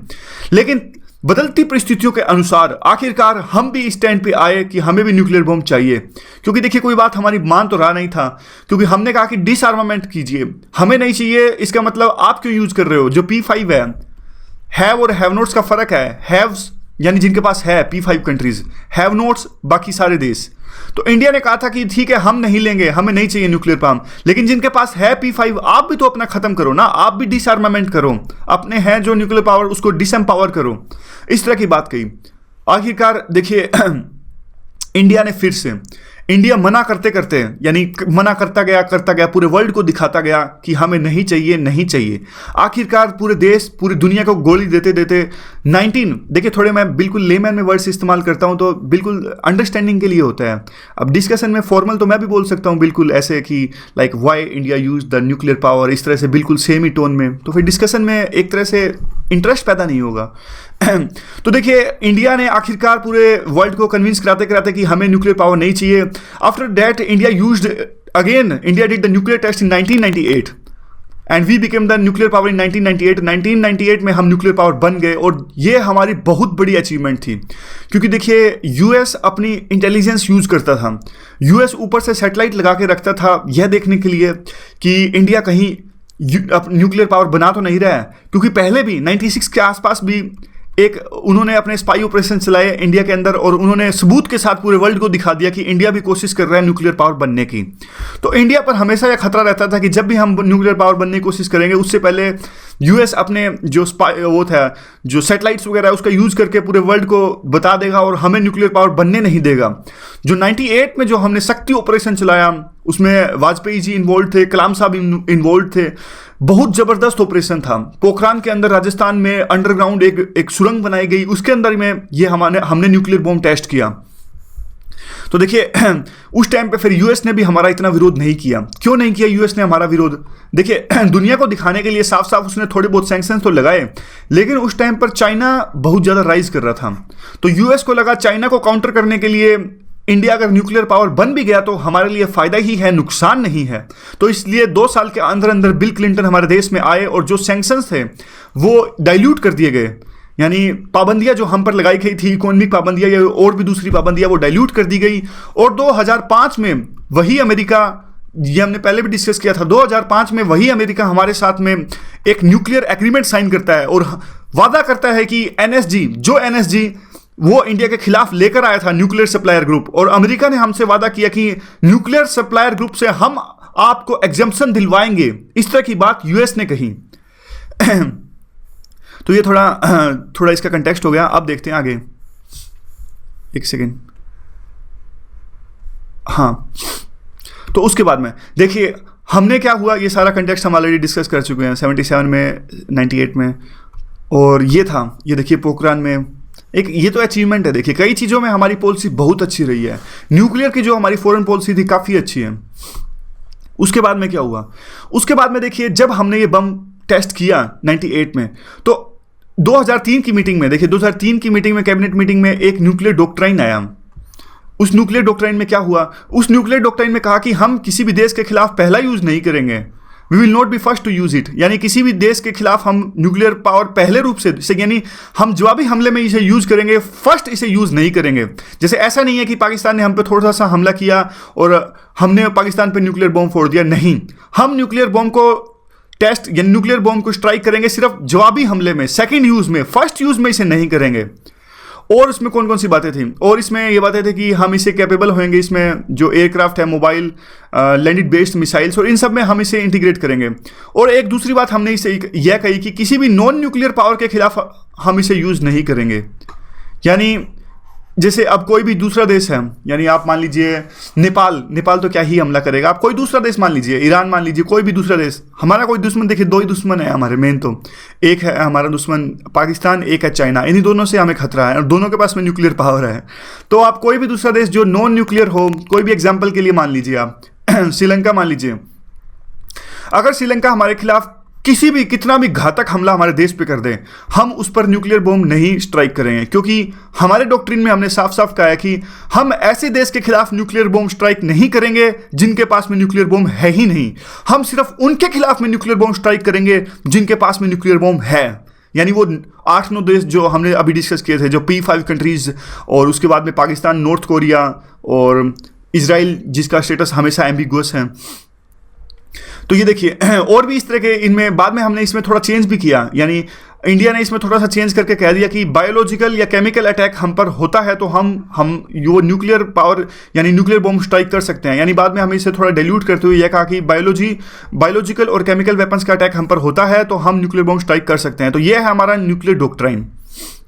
लेकिन बदलती परिस्थितियों के अनुसार आखिरकार हम भी इस स्टैंड पे आए कि हमें भी न्यूक्लियर बम चाहिए, क्योंकि देखिए कोई बात हमारी मान तो रहा नहीं था, क्योंकि हमने कहा कि डिसआर्मामेंट कीजिए, हमें नहीं चाहिए। इसका मतलब आप क्यों यूज कर रहे हो? जो P5 है, हैव और हैव नोट्स का फर्क है। हैव्स यानी जिनके पास है, P5 कंट्रीज, हैव नोट्स बाकी सारे देश। तो इंडिया ने कहा था कि ठीक है हम नहीं लेंगे, हमें नहीं चाहिए न्यूक्लियर बम, लेकिन जिनके पास है P5 आप भी तो अपना खत्म करो ना, आप भी डिसआर्मामेंट करो, अपने हैं जो न्यूक्लियर पावर उसको डिसएम्पावर करो, इस तरह की बात कही। आखिरकार देखिए इंडिया ने फिर से, इंडिया मना करते करते, यानी मना करता गया, पूरे वर्ल्ड को दिखाता गया कि हमें नहीं चाहिए, नहीं चाहिए। आखिरकार पूरे देश, पूरी दुनिया को गोली देते देते 19, देखिए थोड़े मैं बिल्कुल लेमैन में वर्ड्स इस्तेमाल करता हूं तो बिल्कुल अंडरस्टैंडिंग के लिए होता है। अब डिस्कशन में फॉर्मल तो मैं भी बोल सकता हूं बिल्कुल ऐसे कि like why India use the nuclear power, इस तरह से बिल्कुल सेम ही टोन में, तो फिर डिस्कशन में एक तरह से इंटरेस्ट पैदा नहीं होगा। तो देखिए इंडिया ने आखिरकार पूरे वर्ल्ड को कन्विंस कराते कराते कि हमें न्यूक्लियर पावर नहीं चाहिए। After that India used again, India did the nuclear test in 1998 and we became the nuclear power in 1998। 1998 में हम न्यूक्लियर पावर बन गए और ये हमारी बहुत बड़ी अचीवमेंट थी, क्योंकि देखिए यूएस अपनी इंटेलिजेंस यूज करता था, यूएस ऊपर से सैटेलाइट लगा के रखता था यह देखने के लिए कि इंडिया कहीं न्यूक्लियर पावर बना तो नहीं रहा है, क्योंकि पहले भी 96 के आसपास भी एक उन्होंने अपने स्पाई ऑपरेशन चलाए इंडिया के अंदर और उन्होंने सबूत के साथ पूरे वर्ल्ड को दिखा दिया कि इंडिया भी कोशिश कर रहा है न्यूक्लियर पावर बनने की। तो इंडिया पर हमेशा यह खतरा रहता था कि जब भी हम न्यूक्लियर पावर बनने की कोशिश करेंगे उससे पहले यूएस अपने जो स्पाई वो था जो सैटेलाइट्स वगैरह उसका यूज करके पूरे वर्ल्ड को बता देगा और हमें न्यूक्लियर पावर बनने नहीं देगा। जो 98 में जो हमने शक्ति ऑपरेशन चलाया उसमें वाजपेयी जी इन्वॉल्व थे, कलाम साहब इन्वॉल्व थे, बहुत जबरदस्त ऑपरेशन था। पोखरान के अंदर राजस्थान में अंडरग्राउंड एक सुरंग बनाई गई, उसके अंदर में ये हमने न्यूक्लियर बॉम्ब टेस्ट किया। तो देखिए उस टाइम पे फिर यूएस ने भी हमारा इतना विरोध नहीं किया। क्यों नहीं किया यूएस ने हमारा विरोध? देखिए दुनिया को दिखाने के लिए साफ साफ उसने थोड़े बहुत सैंक्शंस तो लगाए, लेकिन उस टाइम पर चाइना बहुत ज़्यादा राइज कर रहा था, तो यूएस को लगा चाइना को काउंटर करने के लिए इंडिया अगर न्यूक्लियर पावर बन भी गया तो हमारे लिए फायदा ही है, नुकसान नहीं है। तो इसलिए 2 साल के अंदर अंदर बिल क्लिंटन हमारे देश में आए और जो सैंक्शंस थे वो डाइल्यूट कर दिए गए, यानी पाबंदियां जो हम पर लगाई गई थी, इकोनॉमिक पाबंदियां या और भी दूसरी पाबंदियां, वो डाइल्यूट कर दी गई। और 2005 में वही अमेरिका, ये हमने पहले भी डिस्कस किया था, 2005 में वही अमेरिका हमारे साथ में एक न्यूक्लियर एग्रीमेंट साइन करता है और वादा करता है कि एनएसजी वो इंडिया के खिलाफ लेकर आया था न्यूक्लियर सप्लायर ग्रुप, और अमेरिका ने हमसे वादा किया कि न्यूक्लियर सप्लायर ग्रुप से हम आपको एग्जम्पशन दिलवाएंगे। इस तरह की बात यूएस ने कही। तो ये थोड़ा इसका कंटेक्स्ट हो गया। अब देखते हैं आगे, एक सेकेंड। हाँ, तो उसके बाद में देखिए हमने क्या हुआ, ये सारा कंटेक्स्ट हम ऑलरेडी डिस्कस कर चुके हैं 77 में, 98 में, और ये देखिए पोखरान में एक, ये तो अचीवमेंट है। देखिए कई चीज़ों में हमारी पॉलिसी बहुत अच्छी रही है, न्यूक्लियर की जो हमारी फॉरेन पॉलिसी थी काफ़ी अच्छी है। उसके बाद में क्या हुआ, उसके बाद में देखिए जब हमने ये बम टेस्ट किया 98 में, तो 2003 की मीटिंग में, देखिए 2003 की मीटिंग में, कैबिनेट मीटिंग में एक न्यूक्लियर डॉक्ट्राइन आया। उस न्यूक्लियर डॉक्ट्राइन में क्या हुआ, उस न्यूक्लियर डॉक्ट्राइन में कहा कि हम किसी भी देश के खिलाफ पहला यूज नहीं करेंगे, we will not be first to use it, यानी किसी भी देश के खिलाफ हम न्यूक्लियर पावर पहले रूप से यानी हम जवाबी हमले में इसे यूज करेंगे, फर्स्ट इसे यूज नहीं करेंगे। जैसे ऐसा नहीं है कि पाकिस्तान ने हम पे थोड़ा सा हमला किया और हमने पाकिस्तान पे न्यूक्लियर बॉम्ब फोड़ दिया, नहीं, हम न्यूक्लियर बॉम्ब को टेस्ट या न्यूक्लियर बॉम्ब को स्ट्राइक करेंगे सिर्फ जवाबी हमले में, सेकंड यूज में, फर्स्ट यूज में इसे नहीं करेंगे। और इसमें कौन कौन सी बातें थी, और इसमें ये बातें थी कि हम इसे कैपेबल होंगे, इसमें जो एयरक्राफ्ट है, मोबाइल लैंडेड बेस्ड मिसाइल्स, और इन सब में हम इसे इंटीग्रेट करेंगे। और एक दूसरी बात हमने इसे यह कही कि किसी भी नॉन न्यूक्लियर पावर के खिलाफ हम इसे यूज नहीं करेंगे। यानी जैसे अब कोई भी दूसरा देश है, यानी आप मान लीजिए नेपाल तो क्या ही हमला करेगा, आप कोई दूसरा देश मान लीजिए, ईरान मान लीजिए, कोई भी दूसरा देश, हमारा कोई दुश्मन, देखिए 2 ही दुश्मन है हमारे मेन, तो एक है हमारा दुश्मन पाकिस्तान, एक है चाइना, इन्हीं दोनों से हमें खतरा है और दोनों के पास में न्यूक्लियर पावर है। तो आप कोई भी दूसरा देश जो नॉन न्यूक्लियर हो, कोई भी एग्जाम्पल के लिए मान लीजिए आप श्रीलंका मान लीजिए, अगर श्रीलंका हमारे खिलाफ किसी भी कितना भी घातक हमला हमारे देश पे कर दे, हम उस पर न्यूक्लियर बॉम्ब नहीं स्ट्राइक करेंगे, क्योंकि हमारे डॉक्ट्रिन में हमने साफ साफ कहा है कि हम ऐसे देश के खिलाफ न्यूक्लियर बॉम्ब स्ट्राइक नहीं करेंगे जिनके पास में न्यूक्लियर बॉम्ब है ही नहीं, हम सिर्फ उनके खिलाफ में न्यूक्लियर बॉम्ब स्ट्राइक करेंगे जिनके पास में न्यूक्लियर बॉम्ब है। यानी वो 8-9 देश जो हमने अभी डिस्कस किए थे, जो P5 कंट्रीज, और उसके बाद में पाकिस्तान, नॉर्थ कोरिया और इजराइल, जिसका स्टेटस हमेशा एम्बिगुअस है। तो ये देखिए और भी इस तरह के इनमें बाद में हमने इसमें थोड़ा चेंज भी किया, यानी इंडिया ने इसमें थोड़ा सा चेंज करके कह दिया कि बायोलॉजिकल या केमिकल अटैक हम पर होता है तो हम वो न्यूक्लियर पावर यानी न्यूक्लियर बॉम्ब स्ट्राइक कर सकते हैं। यानी बाद में हमें इसे थोड़ा डाइल्यूट करते हुए यह कहा कि बायोलॉजिकल और केमिकल वेपन्स का अटैक हम पर होता है तो हम न्यूक्लियर बॉम्ब स्ट्राइक कर सकते हैं। तो यह है हमारा nuclear doctrine,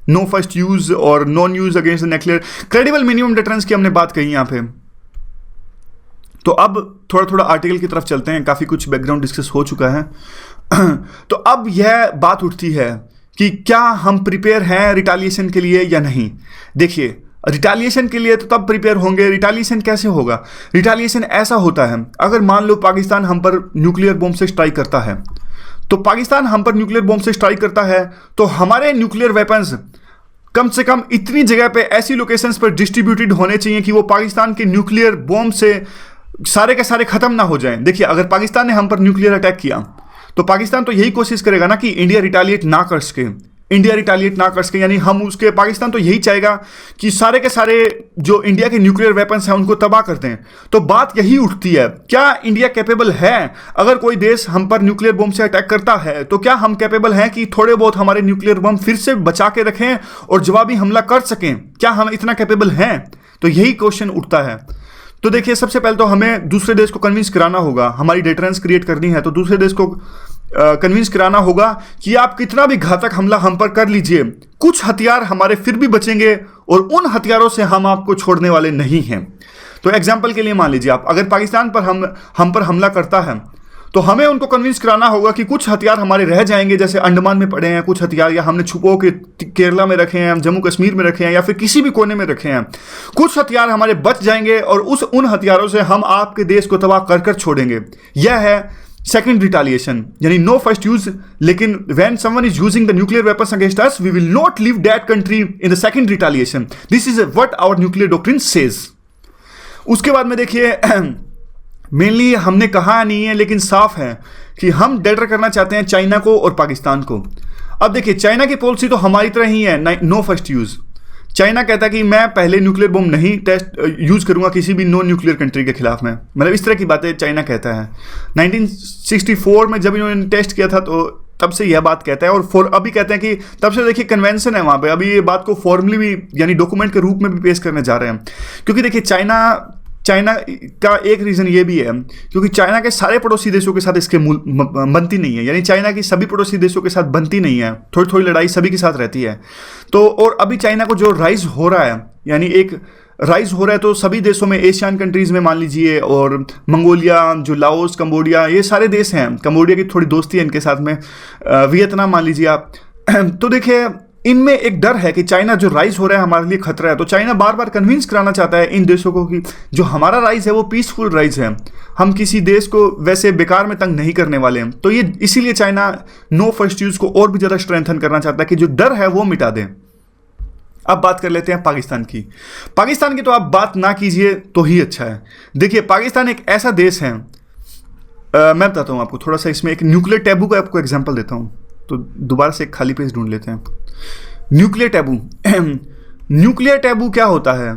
no first use और non use against the nuclear credible minimum deterrence की हमने बात कही यहाँ पे। तो अब थोड़ा थोड़ा आर्टिकल की तरफ चलते हैं, काफ़ी कुछ बैकग्राउंड डिस्कस हो चुका है। तो अब यह बात उठती है कि क्या हम प्रिपेयर हैं रिटालिएशन के लिए या नहीं। देखिए रिटालिएशन के लिए तो तब प्रिपेयर होंगे, रिटालिएशन कैसे होगा। रिटालिएशन ऐसा होता है, अगर मान लो पाकिस्तान हम पर न्यूक्लियर बॉम्ब से स्ट्राइक करता है, तो पाकिस्तान हम पर न्यूक्लियर बॉम्ब से स्ट्राइक करता है तो हमारे न्यूक्लियर वेपन्स कम से कम इतनी जगह पे ऐसी लोकेशंस पर डिस्ट्रीब्यूटेड होने चाहिए कि वो पाकिस्तान के न्यूक्लियर बॉम्ब से सारे के सारे खत्म ना हो जाएं। देखिए अगर पाकिस्तान ने हम पर न्यूक्लियर अटैक किया तो पाकिस्तान तो यही कोशिश करेगा ना कि इंडिया रिटालिएट ना कर सके, यानी हम उसके पाकिस्तान तो यही चाहेगा कि सारे के सारे जो इंडिया के न्यूक्लियर वेपन्स हैं उनको तबाह कर दें। तो बात यही उठती है, क्या इंडिया कैपेबल है, अगर कोई देश हम पर न्यूक्लियर बम से अटैक करता है तो क्या हम कैपेबल हैं कि थोड़े बहुत हमारे न्यूक्लियर बम फिर से बचा के रखें और जवाबी हमला कर सकें, क्या हम इतना कैपेबल हैं। तो यही क्वेश्चन उठता है। तो देखिए सबसे पहले तो हमें दूसरे देश को कन्विंस कराना होगा, हमारी डिटरेंस क्रिएट करनी है तो दूसरे देश को कन्विंस कराना होगा कि आप कितना भी घातक हमला हम पर कर लीजिए, कुछ हथियार हमारे फिर भी बचेंगे और उन हथियारों से हम आपको छोड़ने वाले नहीं हैं। तो एग्जाम्पल के लिए मान लीजिए आप अगर पाकिस्तान पर हम पर हमला करता है तो हमें उनको कन्विंस कराना होगा कि कुछ हथियार हमारे रह जाएंगे, जैसे अंडमान में पड़े हैं कुछ हथियार, या हमने छुपो के केरला में रखे हैं, जम्मू कश्मीर में रखे हैं, या फिर किसी भी कोने में रखे हैं, कुछ हथियार हमारे बच जाएंगे और उन हथियारों से हम आपके देश को तबाह कर कर छोड़ेंगे। यह है सेकंड रिटालिएशन, यानी नो फर्स्ट यूज, लेकिन when someone is using the nuclear weapons against us we will not leave that country in the second retaliation. This is what our nuclear doctrine says. उसके बाद में देखिए mainly हमने कहा नहीं है लेकिन साफ है कि हम डेटर करना चाहते हैं चाइना को और पाकिस्तान को। अब देखिए चाइना की पॉलिसी तो हमारी तरह ही है, नो फर्स्ट यूज। चाइना कहता है कि मैं पहले न्यूक्लियर बम नहीं यूज करूंगा किसी भी नॉन न्यूक्लियर कंट्री के खिलाफ में, मतलब इस तरह की बातें चाइना कहता है। 1964 में जब इन्होंने टेस्ट किया था तो तब से यह बात कहता है, और अभी कहते हैं कि तब से देखिए कन्वेंशन है वहाँ पे, अभी ये बात को फॉर्मली भी यानी डॉक्यूमेंट के रूप में भी पेश करने जा रहे हैं। क्योंकि देखिए चाइना का एक रीज़न ये भी है क्योंकि चाइना के सारे पड़ोसी देशों के साथ इसके बनती नहीं है, यानी चाइना की सभी पड़ोसी देशों के साथ बनती नहीं है, थोड़ी थोड़ी लड़ाई सभी के साथ रहती है। तो और अभी चाइना को जो राइज हो रहा है, यानी एक राइज हो रहा है तो सभी देशों में, एशियन कंट्रीज़ में मान लीजिए, और मंगोलिया, जो लाओस, कंबोडिया, ये सारे देश हैं, कंबोडिया की थोड़ी दोस्ती है इनके साथ में, वियतनाम मान लीजिए आप। तो देखिए इनमें एक डर है कि चाइना जो राइज हो रहा है हमारे लिए खतरा है, तो चाइना बार बार कन्विंस कराना चाहता है इन देशों को कि जो हमारा राइज है वो पीसफुल राइज है, हम किसी देश को वैसे बेकार में तंग नहीं करने वाले हैं। तो ये इसीलिए चाइना नो फर्स्ट यूज को और भी ज़्यादा स्ट्रेंथन करना चाहता है कि जो डर है वो मिटा दें। अब बात कर लेते हैं पाकिस्तान की। पाकिस्तान की तो आप बात ना कीजिए तो ही अच्छा है। देखिए पाकिस्तान एक ऐसा देश है, मैं बताता हूँ आपको थोड़ा सा, इसमें एक न्यूक्लियर टैबू का आपको एग्जाम्पल देता हूँ। तो दोबारा से एक खाली पेज ढूंढ लेते हैं। न्यूक्लियर टैबू न्यूक्लियर टैबू क्या होता है?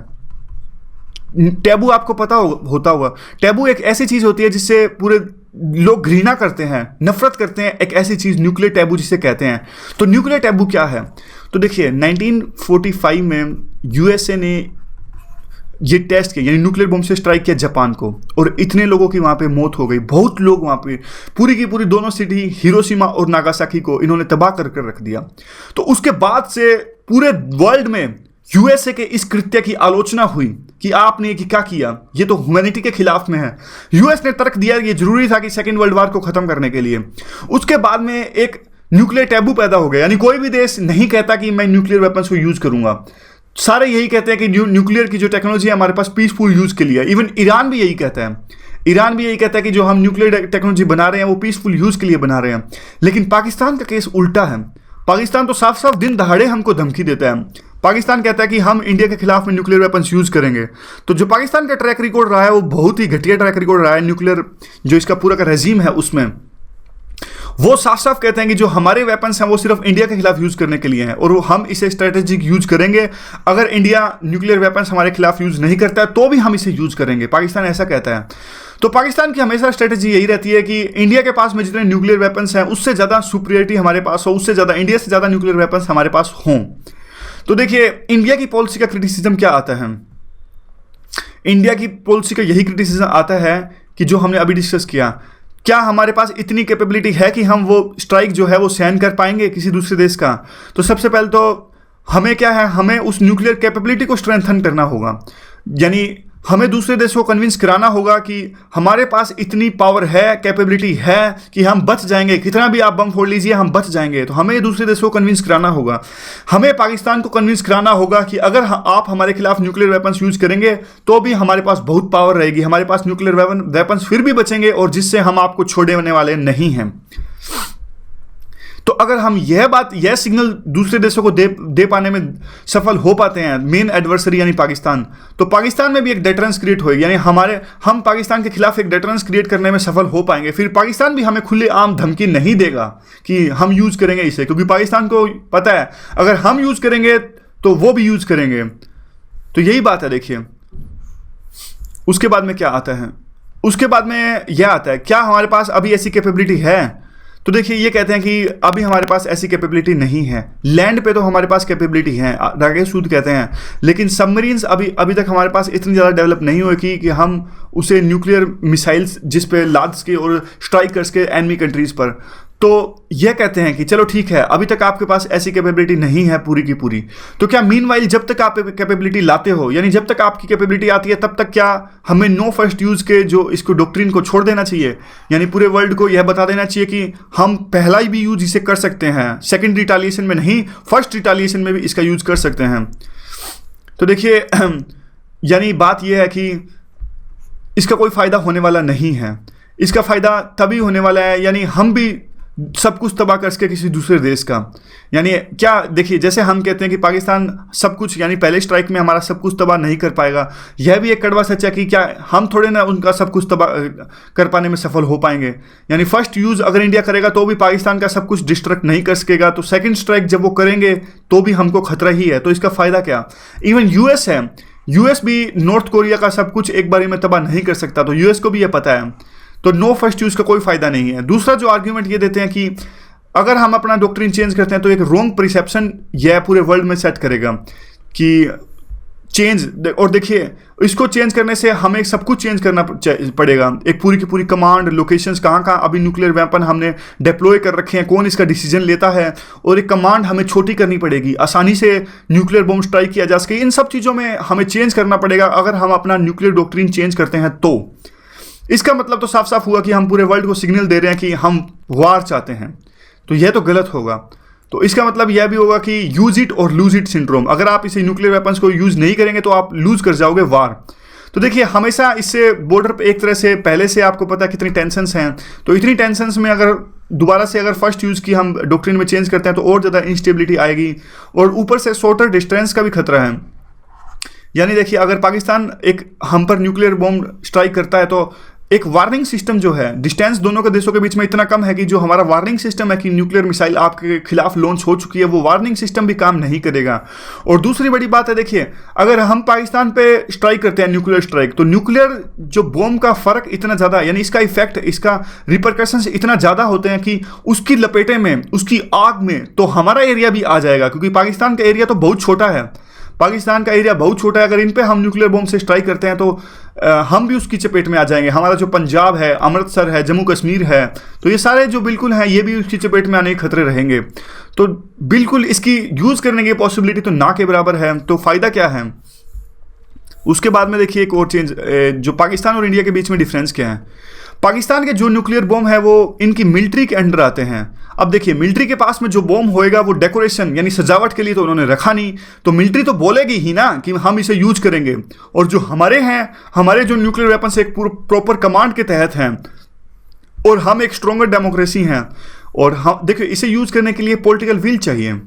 टैबू आपको पता होता हुआ, टैबू एक ऐसी चीज़ होती है जिससे पूरे लोग घृणा करते हैं, नफरत करते हैं, एक ऐसी चीज़ न्यूक्लियर टैबू जिसे कहते हैं। तो न्यूक्लियर टैबू क्या है? तो देखिए 1945 में यूएसए ने ये टेस्ट किया, यानी न्यूक्लियर बम से स्ट्राइक किया जापान को, और इतने लोगों की वहाँ पे मौत हो गई, बहुत लोग वहाँ पे, पूरी की पूरी दोनों सिटी हिरोशिमा और नागासाकी को इन्होंने तबाह कर कर रख दिया। तो उसके बाद से पूरे वर्ल्ड में यूएसए के इस कृत्य की आलोचना हुई कि आपने ये क्या किया, ये तो ह्यूमैनिटी के खिलाफ में है। यूएस ने तर्क दिया ये जरूरी था कि सेकेंड वर्ल्ड वॉर को खत्म करने के लिए। उसके बाद में एक न्यूक्लियर टैबू पैदा हो गया, यानी कोई भी देश नहीं कहता कि मैं न्यूक्लियर वेपन्स को यूज करूंगा, सारे यही कहते हैं कि न्यूक्लियर की जो टेक्नोलॉजी है हमारे पास पीसफुल यूज के लिए। इवन ईरान भी यही कहता है, ईरान भी यही कहता है कि जो हम न्यूक्लियर टेक्नोलॉजी बना रहे हैं वो पीसफुल यूज के लिए बना रहे हैं। लेकिन पाकिस्तान का केस उल्टा है। पाकिस्तान तो साफ साफ दिन दहाड़े हमको धमकी देता है। पाकिस्तान कहता है कि हम इंडिया के खिलाफ में न्यूक्लियर वेपन्स यूज करेंगे। तो जो पाकिस्तान का ट्रैक रिकॉर्ड रहा है वो बहुत ही घटिया ट्रैक रिकॉर्ड रहा है न्यूक्लियर जो इसका पूरा का रेजीम है उसमें। वो साफ साफ कहते हैं कि जो हमारे वेपन्स हैं वो सिर्फ इंडिया के खिलाफ यूज करने के लिए हैं और हम इसे स्ट्रेटेजिक यूज करेंगे। अगर इंडिया न्यूक्लियर वेपन्स हमारे खिलाफ यूज नहीं करता है तो भी हम इसे यूज करेंगे, पाकिस्तान ऐसा कहता है। तो पाकिस्तान की हमेशा स्ट्रेटेजी यही रहती है कि इंडिया के पास में जितने न्यूक्लियर वेपन्स हैं उससे ज़्यादा सुपीरियरिटी हमारे पास हो, उससे ज़्यादा इंडिया से ज़्यादा न्यूक्लियर वेपन्स हमारे पास हों। तो देखिए इंडिया की पॉलिसी का क्रिटिसिज्म क्या आता है, इंडिया की पॉलिसी का यही क्रिटिसिज्म आता है कि जो हमने अभी डिस्कस किया, क्या हमारे पास इतनी कैपेबिलिटी है कि हम वो स्ट्राइक जो है वो सहन कर पाएंगे किसी दूसरे देश का। तो सबसे पहले तो हमें क्या है, हमें उस न्यूक्लियर कैपेबिलिटी को स्ट्रेंथन करना होगा, यानी हमें दूसरे देशों को कन्विंस कराना होगा कि हमारे पास इतनी पावर है, कैपेबिलिटी है कि हम बच जाएंगे, कितना भी आप बम फोड़ लीजिए हम बच जाएंगे। तो हमें दूसरे देशों को कन्विंस कराना होगा, हमें पाकिस्तान को कन्विंस कराना होगा कि अगर आप हमारे खिलाफ न्यूक्लियर वेपन्स यूज करेंगे तो भी हमारे पास बहुत पावर रहेगी, हमारे पास न्यूक्लियर वेपन्स फिर भी बचेंगे और जिससे हम आपको छोड़ने वाले नहीं हैं। तो अगर हम यह सिग्नल दूसरे देशों को दे पाने में सफल हो पाते हैं, मेन एडवर्सरी यानी पाकिस्तान, तो पाकिस्तान में भी एक डेटरेंस क्रिएट होगी, यानी हम पाकिस्तान के खिलाफ एक डेटरेंस क्रिएट करने में सफल हो पाएंगे। फिर पाकिस्तान भी हमें खुलेआम धमकी नहीं देगा कि हम यूज करेंगे इसे, क्योंकि पाकिस्तान को पता है अगर हम यूज करेंगे तो वो भी यूज करेंगे। तो यही बात है। देखिए उसके बाद में क्या आता है, उसके बाद में यह आता है क्या हमारे पास अभी ऐसी कैपेबिलिटी है। तो देखिए ये कहते हैं कि अभी हमारे पास ऐसी कैपेबिलिटी नहीं है। लैंड पे तो हमारे पास कैपेबिलिटी है, राकेश सूद कहते हैं, लेकिन सबमरीन्स अभी तक हमारे पास इतनी ज़्यादा डेवलप नहीं हुई कि हम उसे न्यूक्लियर मिसाइल्स जिस पे लाद सके और स्ट्राइक कर सके एनिमी कंट्रीज़ पर। तो यह कहते हैं कि चलो ठीक है, अभी तक आपके पास ऐसी कैपेबिलिटी नहीं है पूरी की पूरी। तो क्या मीनवाइल जब तक आप कैपेबिलिटी लाते हो, यानी जब तक आपकी कैपेबिलिटी आती है तब तक क्या हमें नो फर्स्ट यूज़ के जो इसको डॉक्ट्रिन को छोड़ देना चाहिए, यानी पूरे वर्ल्ड को यह बता देना चाहिए कि हम पहला ही भी यूज इसे कर सकते हैं, सेकेंड रिटालिएशन में नहीं फर्स्ट रिटालिएशन में भी इसका यूज कर सकते हैं। तो देखिए यानी बात यह है कि इसका कोई फ़ायदा होने वाला नहीं है। इसका फ़ायदा तभी होने वाला है यानी हम भी सब कुछ तबाह कर सके किसी दूसरे देश का। यानी क्या देखिए जैसे हम कहते हैं कि पाकिस्तान सब कुछ यानी पहले स्ट्राइक में हमारा सब कुछ तबाह नहीं कर पाएगा, यह भी एक कड़वा सच है कि क्या हम थोड़े ना उनका सब कुछ तबाह कर पाने में सफल हो पाएंगे। यानी फर्स्ट यूज़ अगर इंडिया करेगा तो भी पाकिस्तान का सब कुछ डिस्ट्रक्ट नहीं कर सकेगा, तो सेकेंड स्ट्राइक जब वो करेंगे तो भी हमको खतरा ही है। तो इसका फ़ायदा क्या। इवन यूएस है, यूएस भी नॉर्थ कोरिया का सब कुछ एक बारी में तबाह नहीं कर सकता, तो यूएस को भी यह पता है। तो नो फर्स्ट यूज़ का कोई फ़ायदा नहीं है। दूसरा जो आर्ग्यूमेंट ये देते हैं कि अगर हम अपना डॉक्ट्रिन चेंज करते हैं तो एक रॉन्ग परसेप्शन यह पूरे वर्ल्ड में सेट करेगा कि चेंज, और देखिए इसको चेंज करने से हमें सब कुछ चेंज करना पड़ेगा, एक पूरी की पूरी कमांड लोकेशंस कहाँ कहाँ अभी न्यूक्लियर वेपन हमने डिप्लॉय कर रखे हैं, कौन इसका डिसीजन लेता है, और एक कमांड हमें छोटी करनी पड़ेगी, आसानी से न्यूक्लियर बम स्ट्राइक किया जा सके। इन सब चीज़ों में हमें चेंज करना पड़ेगा अगर हम अपना न्यूक्लियर डॉक्ट्रिन चेंज करते हैं। तो इसका मतलब तो साफ साफ हुआ कि हम पूरे वर्ल्ड को सिग्नल दे रहे हैं कि हम वार चाहते हैं, तो यह तो गलत होगा। तो इसका मतलब यह भी होगा कि यूज इट और लूज इट सिंड्रोम, अगर आप इसे न्यूक्लियर वेपन्स को यूज नहीं करेंगे तो आप लूज कर जाओगे वार। तो देखिए हमेशा इससे बॉर्डर पे एक तरह से पहले से आपको पता है कितनी टेंशन्स हैं, तो इतनी टेंशन्स में अगर दोबारा से अगर फर्स्ट यूज़ की हम डॉक्ट्रिन में चेंज करते हैं तो और ज़्यादा इंस्टेबिलिटी आएगी, और ऊपर से शॉर्टर डिस्टेंस का भी खतरा है। यानी देखिए अगर पाकिस्तान एक हम पर न्यूक्लियर बॉम्ब स्ट्राइक करता है तो एक वार्निंग सिस्टम जो है, डिस्टेंस दोनों के देशों के बीच में इतना कम है कि जो हमारा वार्निंग सिस्टम है कि न्यूक्लियर मिसाइल आपके खिलाफ लॉन्च हो चुकी है, वो वार्निंग सिस्टम भी काम नहीं करेगा। और दूसरी बड़ी बात है, देखिए अगर हम पाकिस्तान पे स्ट्राइक करते हैं न्यूक्लियर स्ट्राइक, तो न्यूक्लियर जो बॉम्ब का फर्क इतना ज़्यादा, यानी इसका इफेक्ट, इसका रिपरकशंस इतना ज़्यादा होते हैं कि उसकी लपेटे में, उसकी आग में तो हमारा एरिया भी आ जाएगा, क्योंकि पाकिस्तान का एरिया तो बहुत छोटा है, पाकिस्तान का एरिया बहुत छोटा है। अगर इन पे हम न्यूक्लियर बॉम्ब से स्ट्राइक करते हैं तो हम भी उसकी चपेट में आ जाएंगे। हमारा जो पंजाब है, अमृतसर है, जम्मू कश्मीर है, तो ये सारे जो बिल्कुल हैं ये भी उसकी चपेट में आने के खतरे रहेंगे। तो बिल्कुल इसकी यूज़ करने की पॉसिबिलिटी तो ना के बराबर है। तो फ़ायदा क्या है। उसके बाद में देखिए एक और चेंज, जो पाकिस्तान और इंडिया के बीच में डिफरेंस क्या है। पाकिस्तान के जो न्यूक्लियर बॉम्ब है वो इनकी मिलिट्री के अंडर आते हैं। अब देखिए मिलिट्री के पास में जो बॉम्ब होएगा वो डेकोरेशन यानी सजावट के लिए तो उन्होंने रखा नहीं, तो मिलिट्री तो बोलेगी ही ना कि हम इसे यूज करेंगे। और जो हमारे हैं, हमारे जो न्यूक्लियर वेपन्स एक प्रॉपर कमांड के तहत हैं, और हम एक स्ट्रॉन्गर डेमोक्रेसी हैं, और हम देखिए इसे यूज करने के लिए पॉलिटिकल विल चाहिए।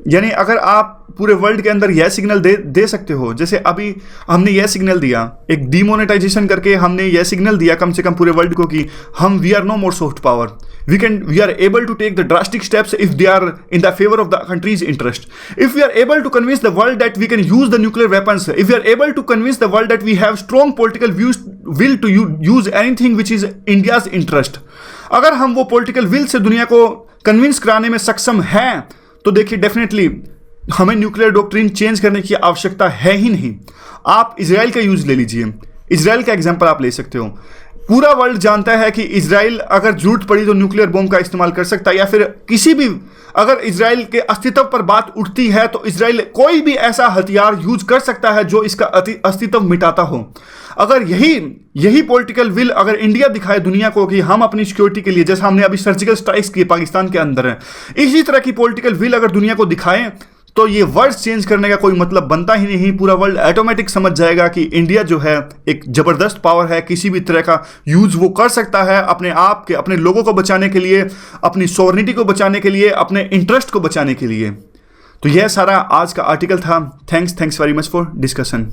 यानी अगर आप पूरे वर्ल्ड के अंदर यह सिग्नल दे सकते हो, जैसे अभी हमने यह सिग्नल दिया, एक डीमोनेटाइजेशन करके हमने यह सिग्नल दिया कम से कम पूरे वर्ल्ड को कि हम we are no more soft power, we are able to take the drastic steps if they are in the favour of the country's interest, if we are able to convince the world that we can use the nuclear weapons, if we are able to convince the world that we have strong political views will to use anything which is India's interest. अगर हम वो political will say दुनिया को convince कराने में सक्षम हैं तो देखिए डेफिनेटली हमें न्यूक्लियर डॉक्ट्रिन चेंज करने की आवश्यकता है ही नहीं। आप इजराइल का यूज ले लीजिए, इजराइल का एग्जांपल आप ले सकते हो। पूरा वर्ल्ड जानता है कि इजराइल अगर जरूरत पड़ी तो न्यूक्लियर बॉम्ब का इस्तेमाल कर सकता है, या फिर किसी भी अगर इजराइल के अस्तित्व पर बात उठती है तो इजराइल कोई भी ऐसा हथियार यूज कर सकता है जो इसका अस्तित्व मिटाता हो। अगर यही पॉलिटिकल विल अगर इंडिया दिखाए दुनिया को कि हम अपनी सिक्योरिटी के लिए, जैसा हमने अभी सर्जिकल स्ट्राइक्स किए पाकिस्तान के अंदर है, इसी तरह की पॉलिटिकल विल अगर दुनिया को दिखाएं तो ये वर्ड चेंज करने का कोई मतलब बनता ही नहीं। पूरा वर्ल्ड ऑटोमेटिक समझ जाएगा कि इंडिया जो है एक जबरदस्त पावर है, किसी भी तरह का यूज वो कर सकता है अपने आप के, अपने लोगों को बचाने के लिए, अपनी सॉवरेनिटी को बचाने के लिए, अपने इंटरेस्ट को बचाने के लिए। तो यह सारा आज का आर्टिकल था। Thanks very much for discussion.